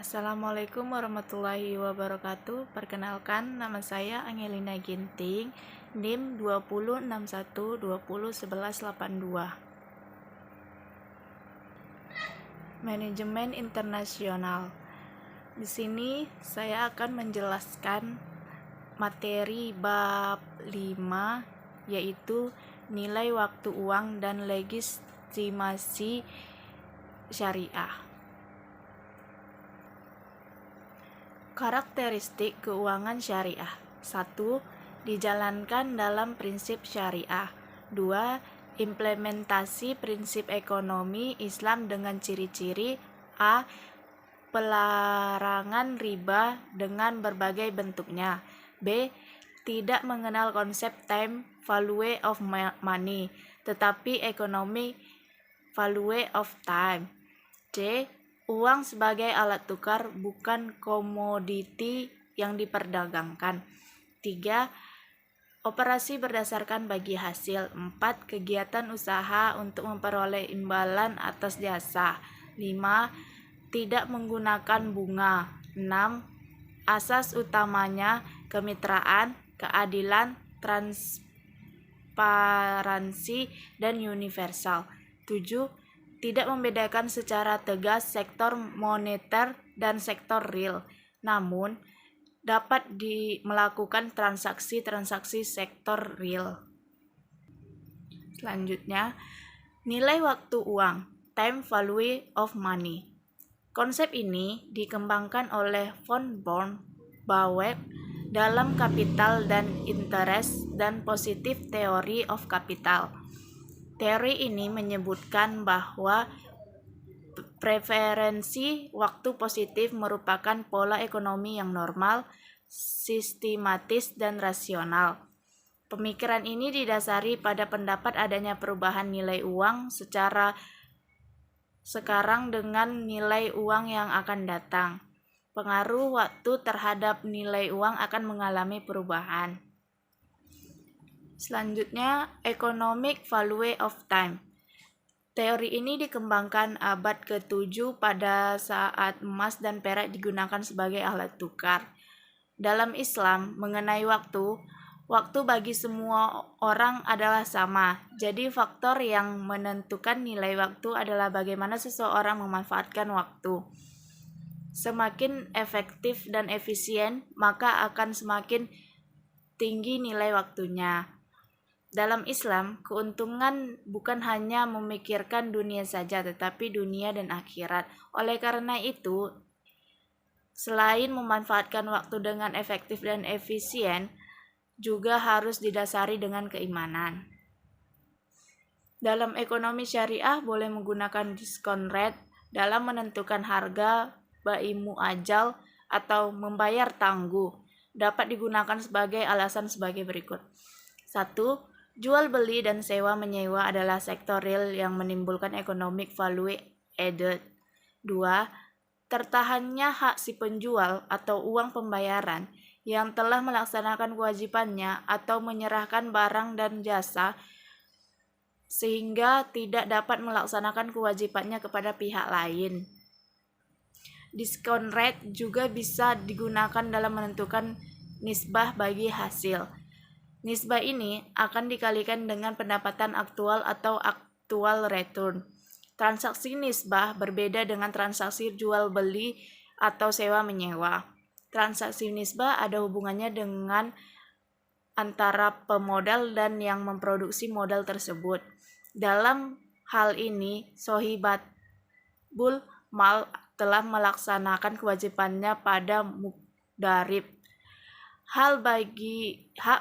Assalamualaikum warahmatullahi wabarakatuh. Perkenalkan, nama saya Angelina Ginting, NIM 2061201182. Manajemen internasional. Di sini saya akan menjelaskan materi bab 5, yaitu nilai waktu uang dan legitimasi syariah. Karakteristik keuangan syariah. 1. Dijalankan dalam prinsip syariah. 2. Implementasi prinsip ekonomi Islam dengan ciri-ciri: A. Pelarangan riba dengan berbagai bentuknya. B. Tidak mengenal konsep time value of money, tetapi economic value of time. C. Uang sebagai alat tukar, bukan komoditi yang diperdagangkan. 3. Operasi berdasarkan bagi hasil. 4. Kegiatan usaha untuk memperoleh imbalan atas jasa. 5. Tidak menggunakan bunga. 6. Asas utamanya kemitraan, keadilan, transparansi, dan universal. 7. Tidak membedakan secara tegas sektor moneter dan sektor real, namun dapat melakukan transaksi-transaksi sektor real. Selanjutnya, nilai waktu uang, time value of money. Konsep ini dikembangkan oleh von Bauer dalam Capital dan Interest dan Positive Theory of Capital. Teori ini menyebutkan bahwa preferensi waktu positif merupakan pola ekonomi yang normal, sistematis, dan rasional. Pemikiran ini didasari pada pendapat adanya perubahan nilai uang secara sekarang dengan nilai uang yang akan datang. Pengaruh waktu terhadap nilai uang akan mengalami perubahan. Selanjutnya, economic value of time. Teori ini dikembangkan abad ke-7 pada saat emas dan perak digunakan sebagai alat tukar. Dalam Islam, mengenai waktu bagi semua orang adalah sama. Jadi faktor yang menentukan nilai waktu adalah bagaimana seseorang memanfaatkan waktu. Semakin efektif dan efisien, maka akan semakin tinggi nilai waktunya. Dalam Islam, keuntungan bukan hanya memikirkan dunia saja, tetapi dunia dan akhirat. Oleh karena itu, selain memanfaatkan waktu dengan efektif dan efisien, juga harus didasari dengan keimanan. Dalam ekonomi syariah, boleh menggunakan diskon rate dalam menentukan harga, bai muajal, atau membayar tangguh. Dapat digunakan sebagai alasan sebagai berikut. 1. Jual beli dan sewa menyewa adalah sektor real yang menimbulkan economic value added. 2. Tertahannya hak si penjual atau uang pembayaran yang telah melaksanakan kewajibannya atau menyerahkan barang dan jasa sehingga tidak dapat melaksanakan kewajibannya kepada pihak lain. Diskon rate juga bisa digunakan dalam menentukan nisbah bagi hasil. Nisbah ini akan dikalikan dengan pendapatan aktual atau actual return. Transaksi nisbah berbeda dengan transaksi jual beli atau sewa menyewa. Transaksi nisbah ada hubungannya dengan antara pemodal dan yang memproduksi modal tersebut. Dalam hal ini, sohibatul mal telah melaksanakan kewajibannya pada mudarib. Hak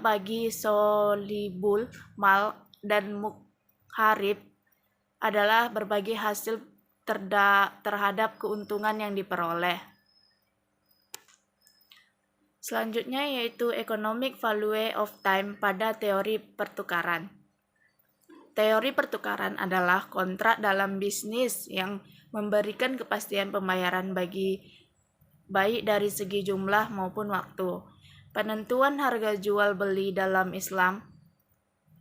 bagi solibul mal dan mukharib adalah berbagi hasil terhadap keuntungan yang diperoleh. Selanjutnya yaitu economic value of time pada teori pertukaran. Teori pertukaran adalah kontrak dalam bisnis yang memberikan kepastian pembayaran baik dari segi jumlah maupun waktu. Penentuan harga jual beli dalam Islam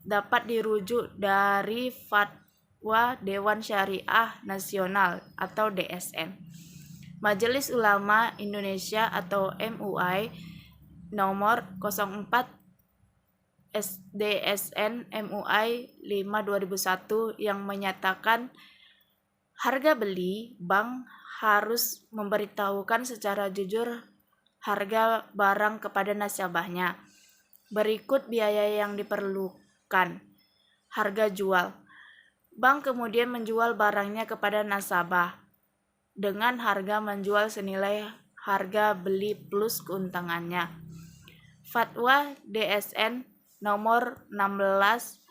dapat dirujuk dari Fatwa Dewan Syariah Nasional atau DSN. Majelis Ulama Indonesia atau MUI nomor 04 SDSN MUI 5/2001 yang menyatakan harga beli bank harus memberitahukan secara jujur harga barang kepada nasabahnya. Berikut biaya yang diperlukan. Harga jual. Bank kemudian menjual barangnya kepada nasabah dengan harga menjual senilai harga beli plus keuntungannya. Fatwa DSN nomor 16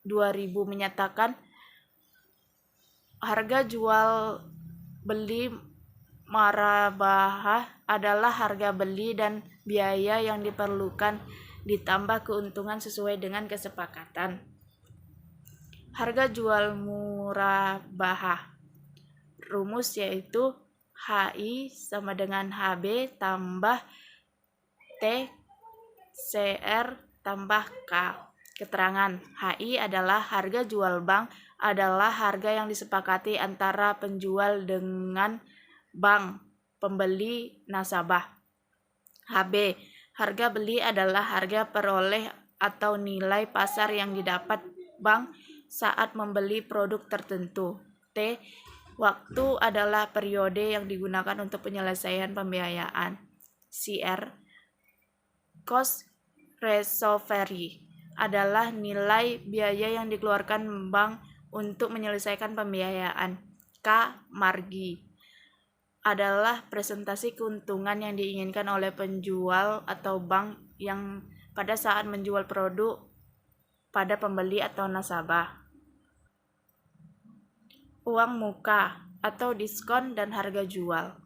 2000 menyatakan harga jual beli marabahah adalah harga beli dan biaya yang diperlukan ditambah keuntungan sesuai dengan kesepakatan. Harga jual murabahah. Rumus yaitu HI sama dengan HB tambah T CR tambah K. Keterangan, HI adalah harga jual bank adalah harga yang disepakati antara penjual dengan bank pembeli nasabah. HB, harga beli adalah harga peroleh atau nilai pasar yang didapat bank saat membeli produk tertentu. T, waktu adalah periode yang digunakan untuk penyelesaian pembiayaan. CR, cost recovery adalah nilai biaya yang dikeluarkan bank untuk menyelesaikan pembiayaan. K, margi adalah presentasi keuntungan yang diinginkan oleh penjual atau bank yang pada saat menjual produk pada pembeli atau nasabah. Uang muka atau diskon dan harga jual.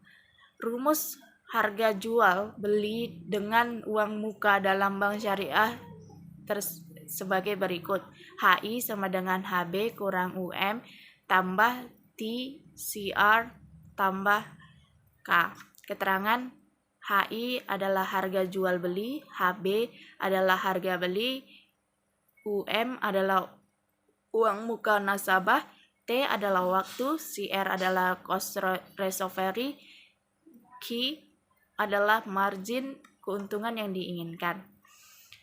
Rumus harga jual beli dengan uang muka dalam bank syariah sebagai berikut. HI sama dengan HB kurang UM tambah TCR tambah K. Keterangan, HI adalah harga jual beli, HB adalah harga beli, UM adalah uang muka nasabah, T adalah waktu, CR adalah cost recovery, Q adalah margin keuntungan yang diinginkan.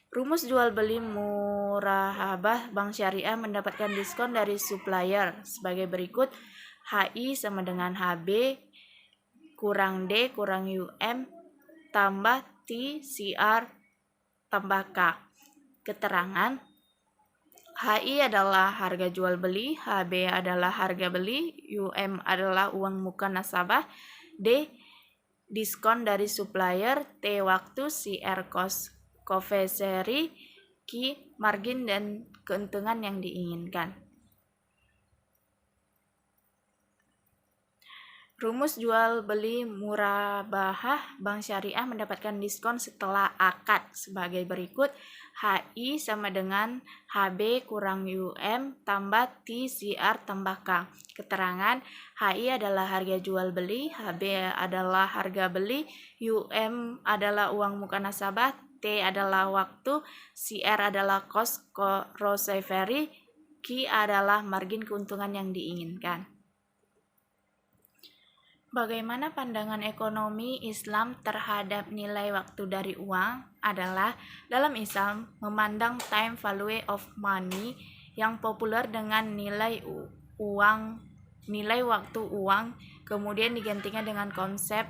Rumus jual beli murahabah bank syariah mendapatkan diskon dari supplier sebagai berikut. HI sama dengan HB kurang D kurang UM tambah T CR tambah K. Keterangan, HI adalah harga jual beli, HB adalah harga beli, UM adalah uang muka nasabah, D diskon dari supplier, T waktu, CR cost recovery, Q margin dan keuntungan yang diinginkan. Rumus jual beli murabahah bank syariah mendapatkan diskon setelah akad sebagai berikut. HI sama dengan HB kurang UM tambah TCR tambah K. Keterangan, HI adalah harga jual beli, HB adalah harga beli, UM adalah uang muka nasabah, T adalah waktu, CR adalah cost recovery, Q adalah margin keuntungan yang diinginkan. Bagaimana pandangan ekonomi Islam terhadap nilai waktu dari uang adalah dalam Islam memandang time value of money yang populer dengan nilai waktu uang, kemudian digantikan dengan konsep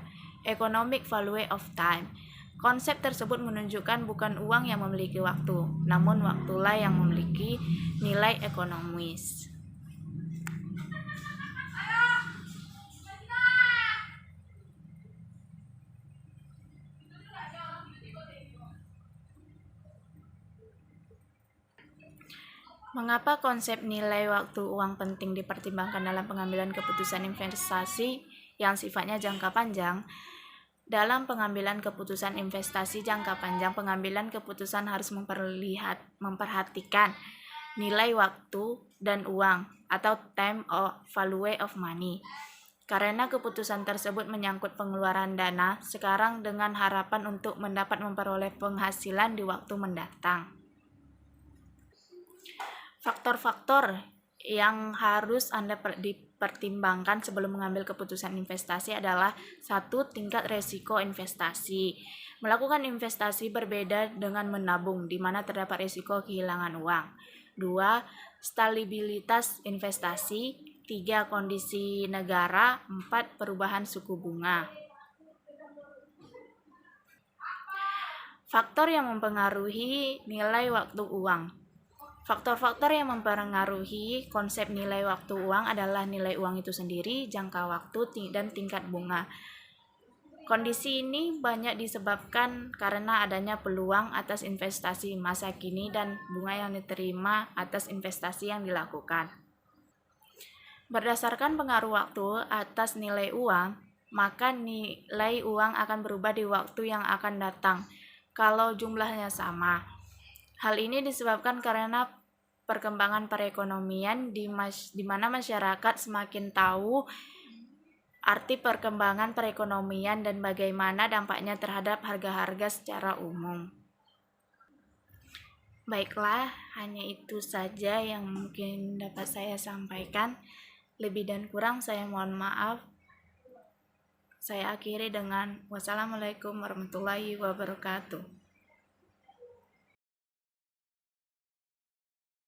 economic value of time. Konsep tersebut menunjukkan bukan uang yang memiliki waktu, namun waktulah yang memiliki nilai ekonomis. Mengapa konsep nilai waktu uang penting dipertimbangkan dalam pengambilan keputusan investasi yang sifatnya jangka panjang? Dalam pengambilan keputusan investasi jangka panjang, pengambilan keputusan harus memperhatikan nilai waktu dan uang atau time value of money. Karena keputusan tersebut menyangkut pengeluaran dana sekarang dengan harapan untuk memperoleh penghasilan di waktu mendatang. Faktor-faktor yang harus Anda pertimbangkan sebelum mengambil keputusan investasi adalah: 1. Tingkat resiko investasi. Melakukan investasi berbeda dengan menabung, di mana terdapat risiko kehilangan uang. 2. Stabilitas investasi. 3. Kondisi negara. 4. Perubahan suku bunga. Faktor yang mempengaruhi nilai waktu uang. Faktor-faktor yang mempengaruhi konsep nilai waktu uang adalah nilai uang itu sendiri, jangka waktu, dan tingkat bunga. Kondisi ini banyak disebabkan karena adanya peluang atas investasi masa kini dan bunga yang diterima atas investasi yang dilakukan. Berdasarkan pengaruh waktu atas nilai uang, maka nilai uang akan berubah di waktu yang akan datang kalau jumlahnya sama. Hal ini disebabkan karena perkembangan perekonomian di mana masyarakat semakin tahu arti perkembangan perekonomian dan bagaimana dampaknya terhadap harga-harga secara umum. Baiklah, hanya itu saja yang mungkin dapat saya sampaikan. Lebih dan kurang saya mohon maaf. Saya akhiri dengan wassalamualaikum warahmatullahi wabarakatuh.